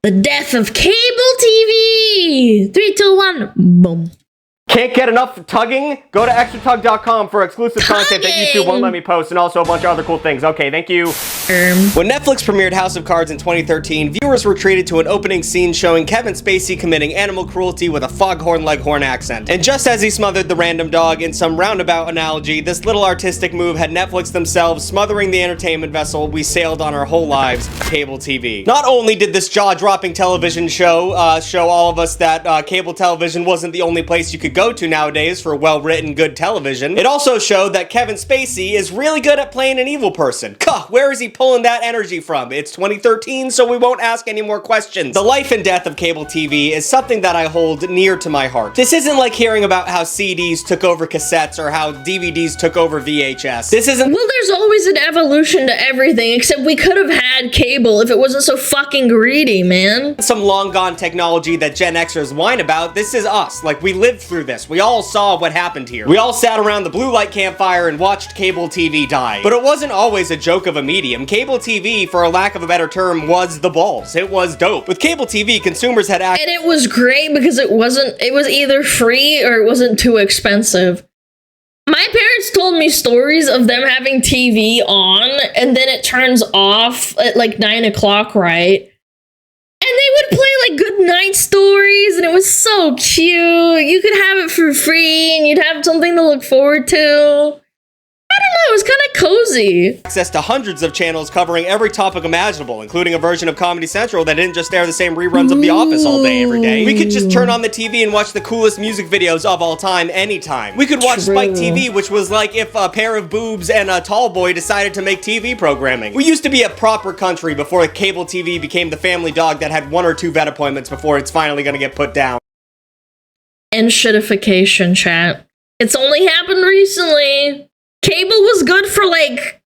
The death of cable TV! 3, 2, 1, boom. Can't get enough of tugging? Go to extratugg.com for exclusive content that YouTube won't let me post, and also a bunch of other cool things. Okay, thank you. When Netflix premiered House of Cards in 2013, viewers were treated to an opening scene showing Kevin Spacey committing animal cruelty with a foghorn leghorn accent. And just as he smothered the random dog in some roundabout analogy, this little artistic move had Netflix themselves smothering the entertainment vessel we sailed on our whole lives, cable TV. Not only did this jaw-dropping television show show all of us that cable television wasn't the only place you could go to nowadays for well-written, good television, it also showed that Kevin Spacey is really good at playing an evil person. Where is he pulling that energy from? It's 2013, so we won't ask any more questions. The life and death of cable TV is something that I hold near to my heart. This isn't like hearing about how CDs took over cassettes or how DVDs took over VHS. This isn't— Well, there's always an evolution to everything, except we could have had cable if it wasn't so fucking greedy, man. some long-gone technology that Gen Xers whine about. This is us. Like, we lived through this. We all saw what happened here. We all sat around the blue light campfire and watched cable TV die. But it wasn't always a joke of a medium. Cable TV, for a lack of a better term, was the balls. It was dope. With cable TV, consumers had access— And it was great because it was either free or it wasn't too expensive. My parents told me stories of them having TV on, and then it turns off at like 9 o'clock, right? And they would play like good night stories, and it was so cute. You could have it for free, and you'd have something to look forward to. I don't know, it was kind of cozy. access to hundreds of channels covering every topic imaginable, including a version of Comedy Central that didn't just air the same reruns of The Office all day, every day. We could just turn on the TV and watch the coolest music videos of all time, anytime. We could watch Spike TV, which was like if a pair of boobs and a tall boy decided to make TV programming. We used to be a proper country before cable TV became the family dog that had 1 or 2 vet appointments before it's finally gonna get put down. And shitification, chat. It's only happened recently. Cable was good for like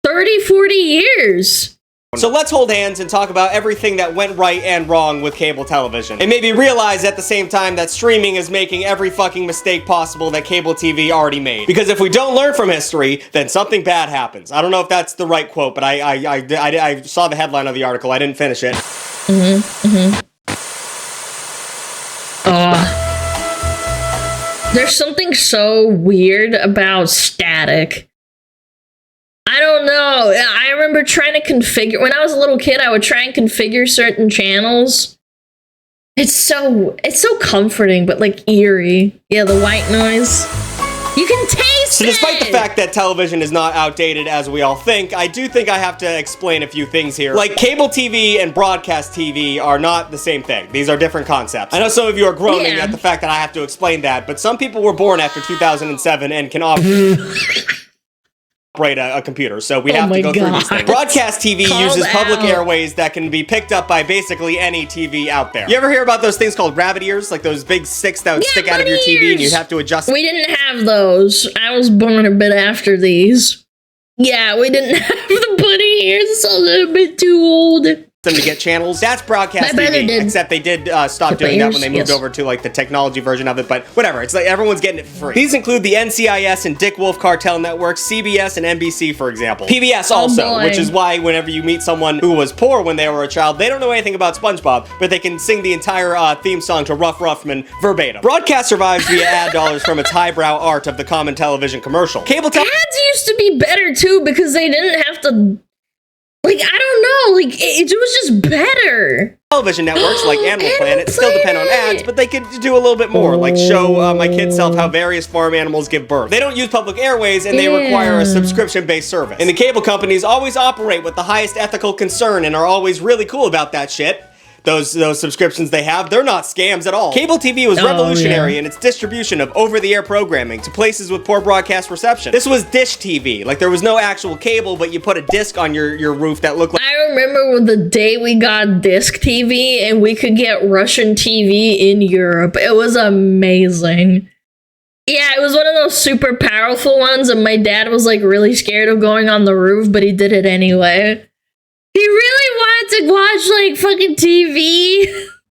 30, 40 years. So let's hold hands and talk about everything that went right and wrong with cable television. And maybe realize at the same time that streaming is making every fucking mistake possible that cable TV already made. Because if we don't learn from history, then something bad happens. I don't know if that's the right quote, but I saw the headline of the article. I didn't finish it. There's something so weird about static. I don't know. I remember trying to configure, when I was a little kid, I would try and configure certain channels. It's so comforting, but like eerie. Yeah, the white noise. You can taste it! So despite the fact that television is not outdated as we all think, I do think I have to explain a few things here. Like, cable TV and broadcast TV are not the same thing. These are different concepts. I know some of you are groaning at the fact that I have to explain that, but some people were born after 2007 and can operate a computer, so we have to go through these things. Broadcast TV uses public airways that can be picked up by basically any TV out there. You ever hear about those things called rabbit ears? Like those big sticks that would stick out of your TV and you'd have to adjust— We didn't have those. I was born a bit after these. Yeah, we didn't have the bunny ears, so they're a bit too old. Them to get channels. That's broadcast TV, except they did stop doing that when they moved over to like the technology version of it, but whatever, it's like everyone's getting it for free. These include the NCIS and Dick Wolf Cartel Networks, CBS and NBC, for example. PBS also, which is why whenever you meet someone who was poor when they were a child, they don't know anything about SpongeBob, but they can sing the entire theme song to Rough Ruffman verbatim. Broadcast survives via ad dollars from its highbrow art of the common television commercial. Cable television ads used to be better too because they didn't have to, like, I don't know, like, it was just better. Television networks like Animal Planet still depend on ads, but they could do a little bit more, like show my kids self how various farm animals give birth. They don't use public airways, and they require a subscription-based service. And the cable companies always operate with the highest ethical concern and are always really cool about that shit. Those subscriptions they have, they're not scams at all. Cable TV was revolutionary in its distribution of over-the-air programming to places with poor broadcast reception. This was dish TV. Like, there was no actual cable, but you put a disc on your roof that looked like— I remember the day we got disc TV and we could get Russian TV in Europe. It was amazing. Yeah, it was one of those super powerful ones, and my dad was like really scared of going on the roof, but he did it anyway. He really wanted to watch, like, fucking TV.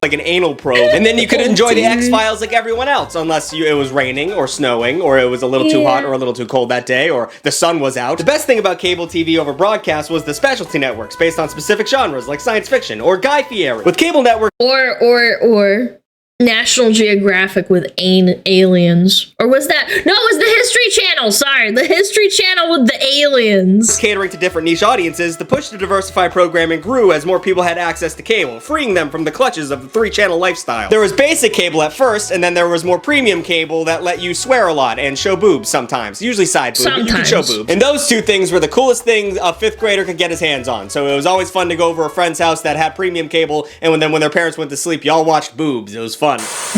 like an anal probe, and then you could enjoy the X-Files like everyone else, unless it was raining or snowing, or it was a little too hot or a little too cold that day, or the sun was out. The best thing about cable TV over broadcast was the specialty networks based on specific genres like science fiction or Guy Fieri. With cable network or National Geographic with aliens. Or was that? No, it was the History Channel. Sorry, the History Channel with the aliens. Catering to different niche audiences, the push to diversify programming grew as more people had access to cable, freeing them from the clutches of the 3-channel lifestyle. There was basic cable at first, and then there was more premium cable that let you swear a lot and show boobs sometimes. Usually side boob, but you could show boobs. And those two things were the coolest things a 5th grader could get his hands on. So it was always fun to go over a friend's house that had premium cable, and when their parents went to sleep, y'all watched boobs. It was fun.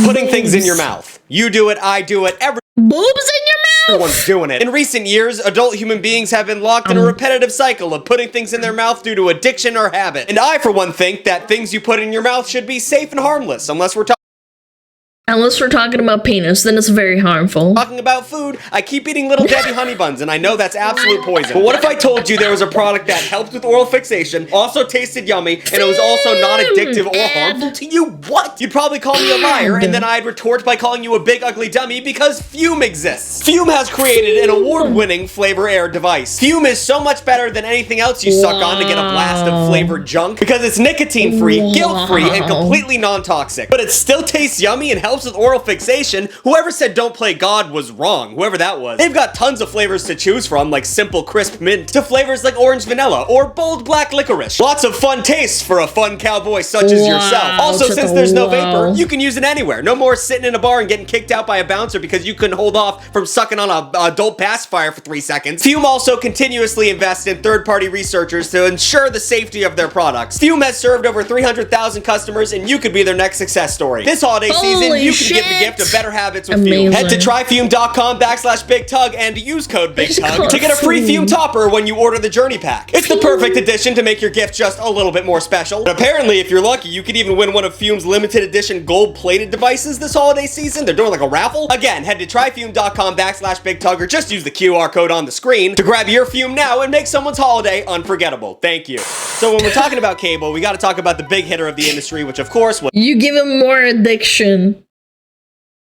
Putting things in your mouth. You do it, I do it, boobs in your mouth? Everyone's doing it. In recent years, adult human beings have been locked in a repetitive cycle of putting things in their mouth due to addiction or habit. And I, for one, think that things you put in your mouth should be safe and harmless, unless we're talking about penis, then it's very harmful. Talking about food, I keep eating Little Debbie honey buns, and I know that's absolute poison. But what if I told you there was a product that helped with oral fixation, also tasted yummy, and it was also not addictive or harmful to you? What? You'd probably call me a liar, and then I'd retort by calling you a big ugly dummy because Fume exists. Fume has created an award-winning flavor air device. Fume is so much better than anything else you suck on to get a blast of flavored junk because it's nicotine-free, guilt-free, and completely non-toxic. But it still tastes yummy and helps with oral fixation. Whoever said don't play God was wrong, whoever that was. They've got tons of flavors to choose from, like simple crisp mint to flavors like orange vanilla or bold black licorice. Lots of fun tastes for a fun cowboy such as yourself. Also, since there's no vapor, you can use it anywhere. No more sitting in a bar and getting kicked out by a bouncer because you couldn't hold off from sucking on a adult pacifier for 3 seconds. Fume also continuously invests in third-party researchers to ensure the safety of their products. Fume has served over 300,000 customers, and you could be their next success story. This holiday season, you can give the gift of better habits with Fume. Head to tryfume.com/BigTug and use code BigTug to get a free Fume topper when you order the Journey Pack. It's the perfect addition to make your gift just a little bit more special. And apparently, if you're lucky, you could even win one of Fume's limited edition gold-plated devices this holiday season. They're doing like a raffle. Again, head to tryfume.com/BigTug or just use the QR code on the screen to grab your Fume now and make someone's holiday unforgettable. Thank you. So when we're talking about cable, we got to talk about the big hitter of the industry, which of course was... You give him more addiction.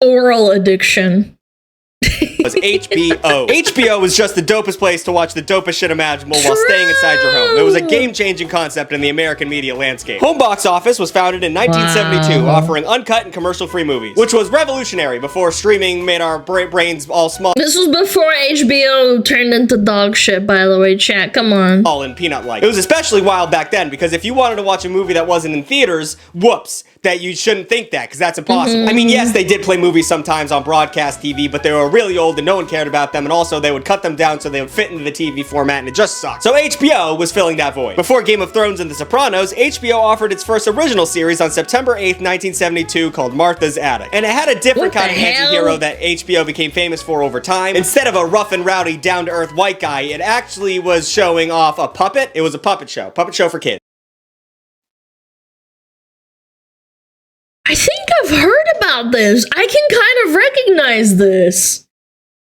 Oral addiction. Was HBO. HBO was just the dopest place to watch the dopest shit imaginable while staying inside your home. It was a game-changing concept in the American media landscape. Home Box Office was founded in 1972, offering uncut and commercial-free movies, which was revolutionary before streaming made our brains all small. This was before HBO turned into dog shit, by the way, chat. Come on. All in peanut-like. It was especially wild back then because if you wanted to watch a movie that wasn't in theaters, whoops, that you shouldn't think that because that's impossible. I mean, yes, they did play movies sometimes on broadcast TV, but they were really old and no one cared about them, and also they would cut them down so they would fit into the TV format, and it just sucked. So HBO was filling that void. Before Game of Thrones and The Sopranos, HBO offered its first original series on September 8th, 1972 called Martha's Attic. And it had a different kind of anti-hero that HBO became famous for over time. Instead of a rough and rowdy, down-to-earth white guy, it actually was showing off a puppet. It was a puppet show for kids. I think I've heard about this. I can kind of recognize this.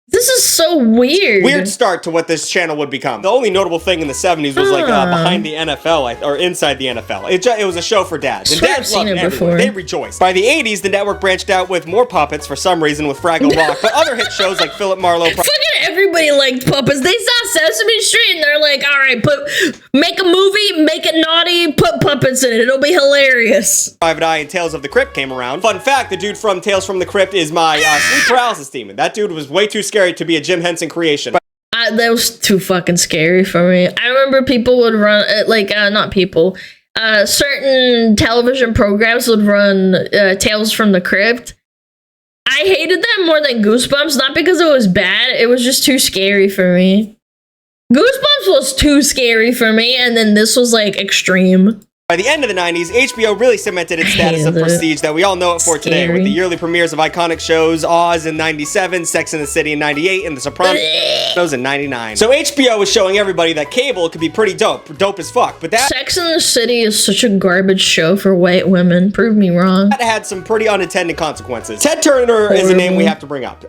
This is so weird. Weird start to what this channel would become. The only notable thing in the 70s was like behind the NFL, or inside the NFL. It was a show for dads. And dads loved everyone. They rejoiced. By the 80s, the network branched out with more puppets for some reason with Fraggle Rock, but other hit shows like Philip Marlowe... Fucking everybody liked puppets. They saw Sesame Street and they're like, alright, make a movie, make it naughty, put puppets in it. It'll be hilarious. Private Eye and Tales of the Crypt came around. Fun fact, the dude from Tales from the Crypt is my sleep paralysis demon. That dude was way too scary to be a Jim Henson creation. That was too fucking scary for me. I remember people would run, not people, certain television programs would run Tales from the Crypt. I hated them more than Goosebumps, not because it was bad, it was just too scary for me. Goosebumps was too scary for me, and then this was like extreme. By the end of the 90s, HBO really cemented its status of prestige that we all know it for today, with the yearly premieres of iconic shows, Oz in 97, Sex and the City in 98, and The Sopranos in 99. So HBO was showing everybody that cable could be pretty dope as fuck, but that... Sex and the City is such a garbage show for white women, prove me wrong. That had some pretty unintended consequences. Ted Turner is a name we have to bring up.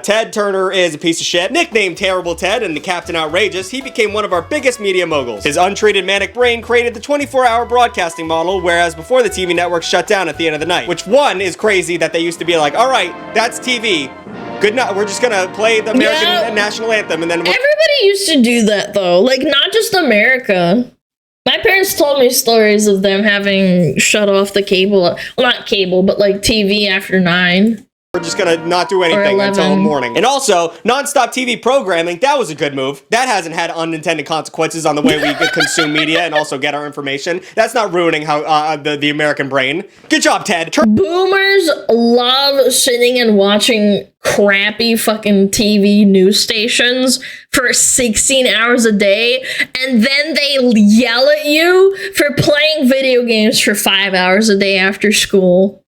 Ted Turner is a piece of shit. Nicknamed Terrible Ted and the Captain Outrageous, he became one of our biggest media moguls. His untreated manic brain created the 24-hour broadcasting model, whereas before the TV networks shut down at the end of the night. Which, one, is crazy that they used to be like, all right, that's TV. Good night. We're just gonna play the American national anthem, and then everybody used to do that, though. Like, not just America. My parents told me stories of them having shut off the cable. Well, not cable, but like TV after 9. We're just gonna not do anything until morning. And also, non-stop TV programming, that was a good move. That hasn't had unintended consequences on the way we consume media and also get our information. That's not ruining how the American brain. Good job, Ted. Boomers love sitting and watching crappy fucking TV news stations for 16 hours a day, and then they yell at you for playing video games for 5 hours a day after school.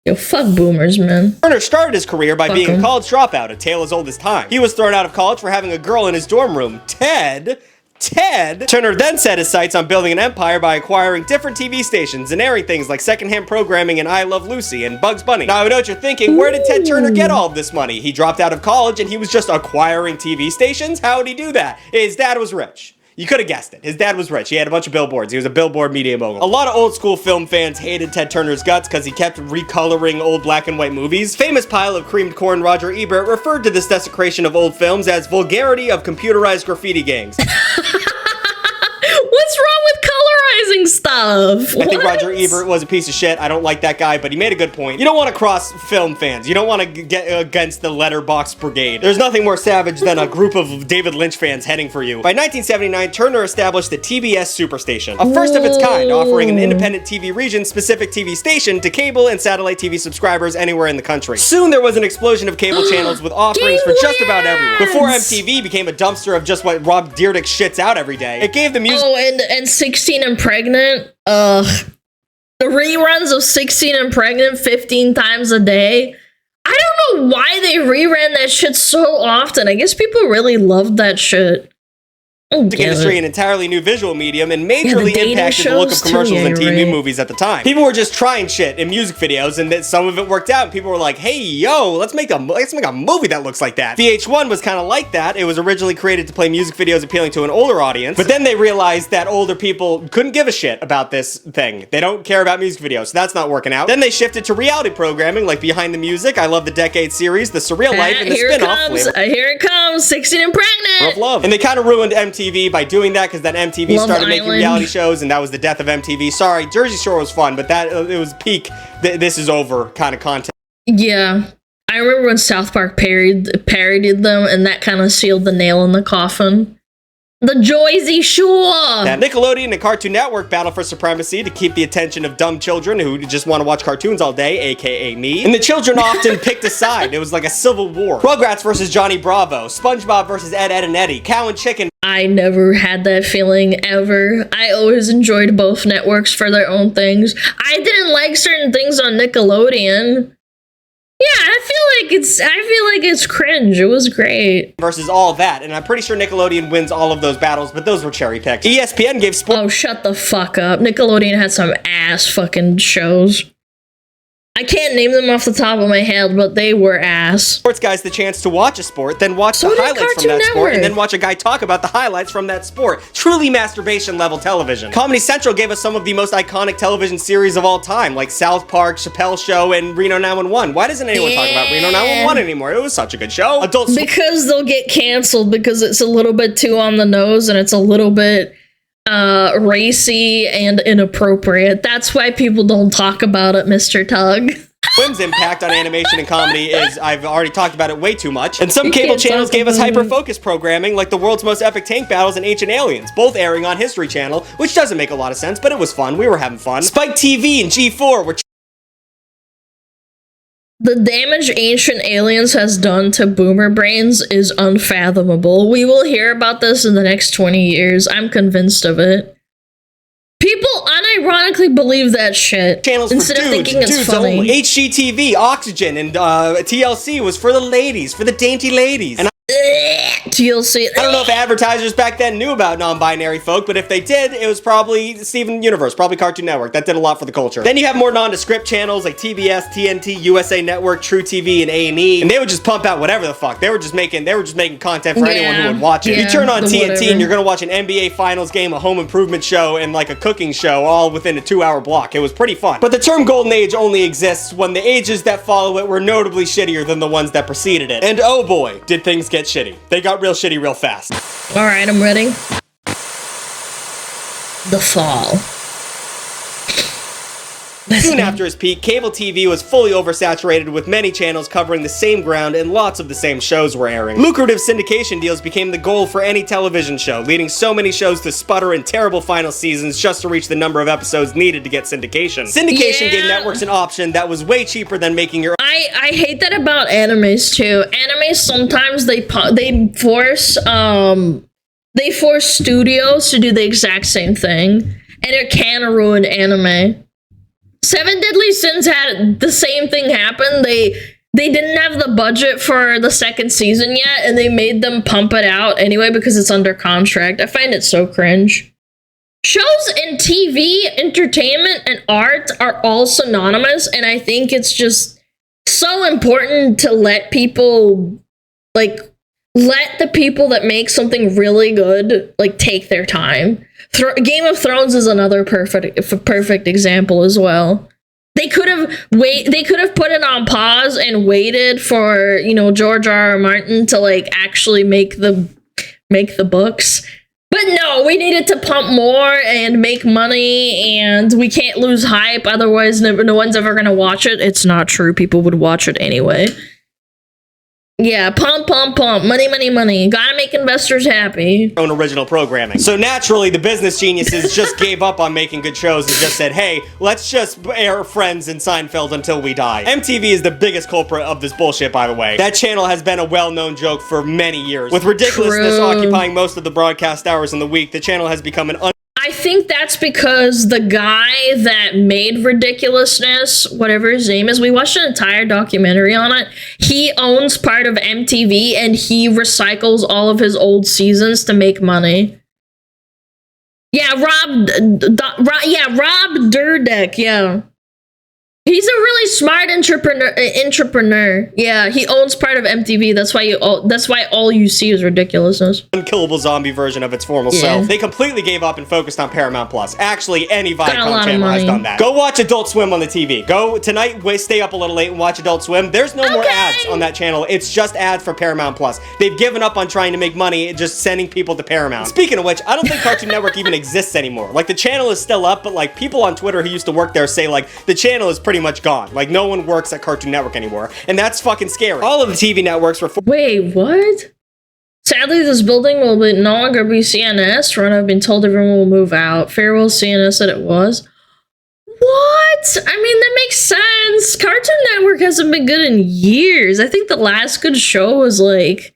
Yo, fuck boomers, man. Turner started his career by being a college dropout, a tale as old as time. He was thrown out of college for having a girl in his dorm room. Ted. Turner then set his sights on building an empire by acquiring different TV stations and airing things like secondhand programming and I Love Lucy and Bugs Bunny. Now, I know what you're thinking, where did Ted Turner get all of this money? He dropped out of college and he was just acquiring TV stations? How would he do that? His dad was rich. You could have guessed it. His dad was rich. He had a bunch of billboards. He was a billboard media mogul. A lot of old school film fans hated Ted Turner's guts because he kept recoloring old black and white movies. Famous pile of creamed corn Roger Ebert referred to this desecration of old films as vulgarity of computerized graffiti gangs. What's wrong with colorizing stuff? I think Roger Ebert was a piece of shit. I don't like that guy, but he made a good point. You don't want to cross film fans. You don't want to get against the letterbox brigade. There's nothing more savage than a group of David Lynch fans heading for you. By 1979, Turner established the TBS Superstation, a first of its kind, offering an independent TV region-specific TV station to cable and satellite TV subscribers anywhere in the country. Soon there was an explosion of cable channels with offerings for just about everyone. Before MTV became a dumpster of just what Rob Dyrdek shits out every day, it gave the music. Oh, and 16 and Pregnant. The reruns of 16 and Pregnant 15 times a day. I don't know why they reran that shit so often. I guess people really loved that shit. The industry an entirely new visual medium and majorly impacted the look of commercials and TV movies at the time. People were just trying shit in music videos, and then some of it worked out. And people were like, "Hey, yo, let's make a movie that looks like that." VH1 was kind of like that. It was originally created to play music videos appealing to an older audience, but then they realized that older people couldn't give a shit about this thing. They don't care about music videos, so that's not working out. Then they shifted to reality programming like Behind the Music, I Love the Decade series, The Surreal Life, and the spin-off Here it comes, 16 and Pregnant. Love. And they kind of ruined MTV by doing that because then MTV started making reality shows, and that was the death of MTV. Sorry, Jersey Shore was fun, but that it was peak. This is over kind of content. Yeah, I remember when South Park parodied them, and that kind of sealed the nail in the coffin. The Jersey Shore! Now, Nickelodeon and Cartoon Network battle for supremacy to keep the attention of dumb children who just want to watch cartoons all day, aka me. And the children often picked a side. It was like a civil war. Rugrats versus Johnny Bravo. SpongeBob versus Ed, Edd and Eddy. Cow and Chicken. I never had that feeling ever. I always enjoyed both networks for their own things. I didn't like certain things on Nickelodeon. Yeah, I feel like it's cringe. It was great. Versus all that, and I'm pretty sure Nickelodeon wins all of those battles, but those were cherry picked. ESPN gave sports. Oh, shut the fuck up. Nickelodeon had some ass fucking shows. I can't name them off the top of my head, but they were ass. Sports guys the chance to watch a sport, then watch the highlights from that sport, and then watch a guy talk about the highlights from that sport. Truly masturbation level television. Comedy Central gave us some of the most iconic television series of all time, like South Park, Chappelle Show, and Reno 911. Why doesn't anyone talk about Reno 911 anymore? It was such a good show. Because they'll get canceled because it's a little bit too on the nose and it's a little bit racy and inappropriate. That's why people don't talk about it, Mr. Tugg. Swim's impact on animation and comedy is, I've already talked about it way too much. And some cable channels gave us hyper-focused programming like the world's most epic tank battles and Ancient Aliens, both airing on History Channel, which doesn't make a lot of sense, but it was fun. We were having fun. Spike TV and G4 were the damage Ancient Aliens has done to boomer brains is unfathomable. We will hear about this in the next 20 years. I'm convinced of it. People unironically believe that shit channels instead of thinking it's funny. Only. HGTV, Oxygen, and TLC was for the ladies, for the dainty ladies. And TLC. I don't know if advertisers back then knew about non-binary folk, but if they did, it was probably Steven Universe, probably Cartoon Network. That did a lot for the culture. Then you have more nondescript channels like TBS, TNT, USA Network, True TV, and A&E, and they would just pump out whatever the fuck. They were just making content for anyone who would watch it. You turn on TNT and you're gonna watch an NBA Finals game, a home improvement show, and like a cooking show all within a 2-hour block. It was pretty fun. But the term golden age only exists when the ages that follow it were notably shittier than the ones that preceded it. And oh boy, did things get shitty. They got real shitty real fast. Alright, I'm ready. The fall. Soon after its peak, cable TV was fully oversaturated with many channels covering the same ground and lots of the same shows were airing. Lucrative syndication deals became the goal for any television show, leading so many shows to sputter in terrible final seasons just to reach the number of episodes needed to get syndication. Syndication gave networks an option that was way cheaper than making your I hate that about animes too. Animes sometimes they force studios to do the exact same thing, and it can ruin anime. Seven Deadly Sins had the same thing happen. They didn't have the budget for the second season yet, and they made them pump it out anyway because it's under contract. I find it so cringe. Shows and TV, entertainment, and art are all synonymous, and I think it's just so important to let people, like, let the people that make something really good, like, take their time. Game of Thrones is another perfect example as well. They could have put it on pause and waited for, George R.R. Martin to like actually make the books. But no, we needed to pump more and make money, and we can't lose hype, otherwise no one's ever gonna watch it. It's not true. People would watch it anyway. Yeah, pump, money. Gotta make investors happy. Own original programming. So naturally, the business geniuses just gave up on making good shows and just said, hey, let's just air Friends and Seinfeld until we die. MTV is the biggest culprit of this bullshit, by the way. That channel has been a well-known joke for many years. With ridiculousness occupying most of the broadcast hours in the week, the channel has become an I think that's because the guy that made Ridiculousness, whatever his name is, we watched an entire documentary on it. He owns part of MTV and he recycles all of his old seasons to make money. Yeah, Rob Dyrdek, yeah. He's a really smart entrepreneur. Yeah, he owns part of MTV. That's why all you see is Ridiculousness. Unkillable zombie version of its former self. They completely gave up and focused on Paramount Plus. Actually, any Viacom channel has done that. Go watch Adult Swim on the TV. Go tonight, stay up a little late and watch Adult Swim. There's no more ads on that channel. It's just ads for Paramount Plus. They've given up on trying to make money, just sending people to Paramount. Speaking of which, I don't think Cartoon Network even exists anymore. Like, the channel is still up, but like people on Twitter who used to work there say like the channel is pretty much gone. Like, no one works at Cartoon Network anymore, and that's fucking scary. All of the TV networks were Wait, what? Sadly, this building will no longer be CNS. Run, I've been told everyone will move out. Farewell CNS said it was. What? I mean, that makes sense. Cartoon Network hasn't been good in years. I think the last good show was like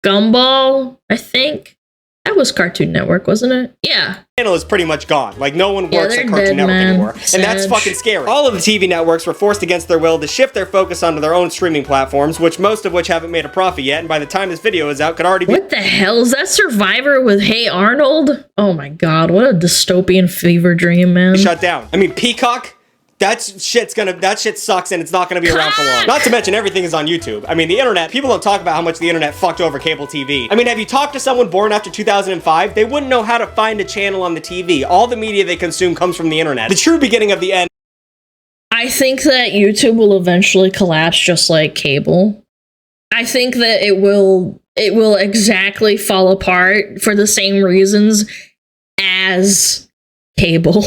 Gumball, I think. That was Cartoon Network, wasn't it? Yeah. The channel is pretty much gone. Like, no one works at Cartoon Network anymore. And that's fucking scary. All of the TV networks were forced against their will to shift their focus onto their own streaming platforms, most of which haven't made a profit yet, and by the time this video is out, could already be— What the hell? Is that Survivor with Hey Arnold? Oh my god, what a dystopian fever dream, man. Shut down. I mean, Peacock? That shit sucks and it's not gonna be around for long. Not to mention everything is on YouTube. I mean, the internet, people don't talk about how much the internet fucked over cable TV. I mean, have you talked to someone born after 2005? They wouldn't know how to find a channel on the TV. All the media they consume comes from the internet. The true beginning of the end. I think that YouTube will eventually collapse just like cable. I think that it will exactly fall apart for the same reasons as cable.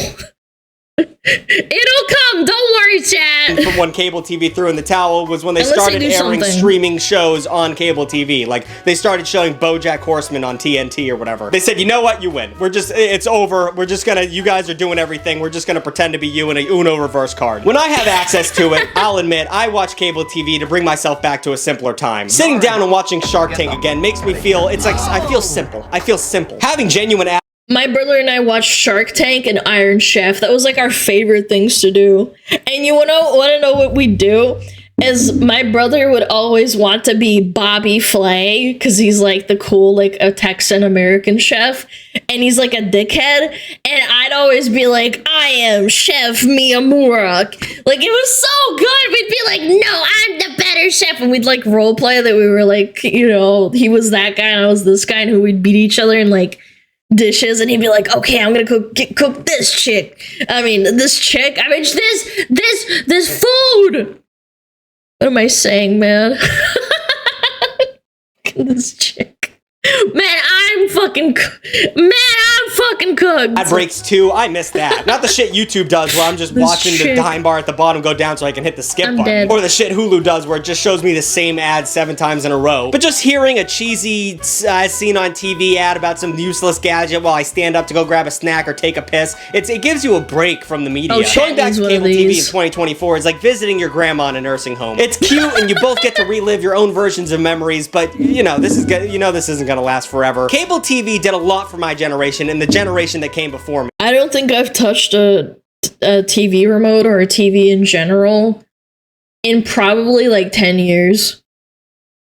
It'll come, don't worry, chat. From when cable TV threw in the towel was when they started airing streaming shows on cable TV. Like, they started showing BoJack Horseman on TNT or whatever. They said, you know what, you win. It's over. We're just gonna, you guys are doing everything. We're just gonna pretend to be you in a Uno reverse card. When I have access to it, I'll admit, I watch cable TV to bring myself back to a simpler time. Sitting down and watching Shark Tank again makes me feel, it's like, I feel simple. I feel simple. Having genuine My brother and I watched Shark Tank and Iron Chef. That was like our favorite things to do. And you wanna know what we do? is my brother would always want to be Bobby Flay because he's like the cool, like a Texan American chef, and he's like a dickhead. And I'd always be like, I am Chef Miyamura. Like, it was so good. We'd be like, no, I'm the better chef. And we'd like role play that we were like, you know, he was that guy and I was this guy, and who we'd beat each other in like dishes, and he'd be like, okay, I'm gonna cook this chick. I mean, this food. What am I saying, man? This chick. Man, I'm fucking cooked. Ad breaks too. I missed that. Not the shit YouTube does where I'm just watching the time bar at the bottom go down so I can hit the skip button. Dead. Or the shit Hulu does where it just shows me the same ad 7 times in a row. But just hearing a cheesy scene on TV ad about some useless gadget while I stand up to go grab a snack or take a piss, it gives you a break from the media. Going back to cable TV in 2024 is like visiting your grandma in a nursing home. It's cute and you both get to relive your own versions of memories, but you know, this isn't gonna last forever. Cable TV did a lot for my generation and the generation that came before me. I don't think I've touched a TV remote or a TV in general in probably like 10 years.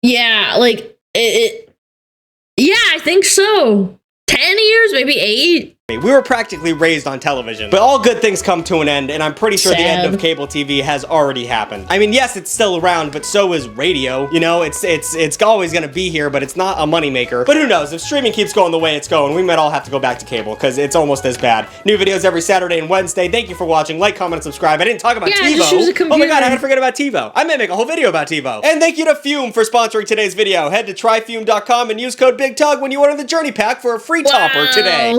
Yeah, like yeah, I think so. 10 years, maybe 8. We were practically raised on television, but all good things come to an end, and I'm pretty sure the end of cable TV has already happened. I mean, yes, it's still around, but so is radio. You know, it's always gonna be here, but it's not a moneymaker. But who knows? If streaming keeps going the way it's going, we might all have to go back to cable, because it's almost as bad. New videos every Saturday and Wednesday. Thank you for watching. Like, comment, and subscribe. I didn't talk about TiVo. Just use a computer. Oh my god, how did I forget about TiVo? I may make a whole video about TiVo. And thank you to Fume for sponsoring today's video. Head to tryfume.com and use code BIGTUG when you order the Journey Pack for a free topper today.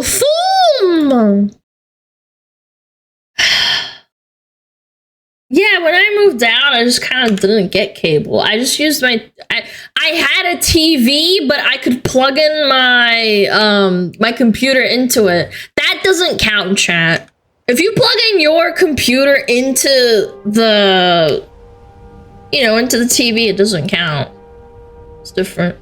Yeah, when I moved out, I just kind of didn't get cable. I just used I had a TV, but I could plug in my computer into it. That doesn't count, chat. If you plug in your computer into the TV, it doesn't count. It's different.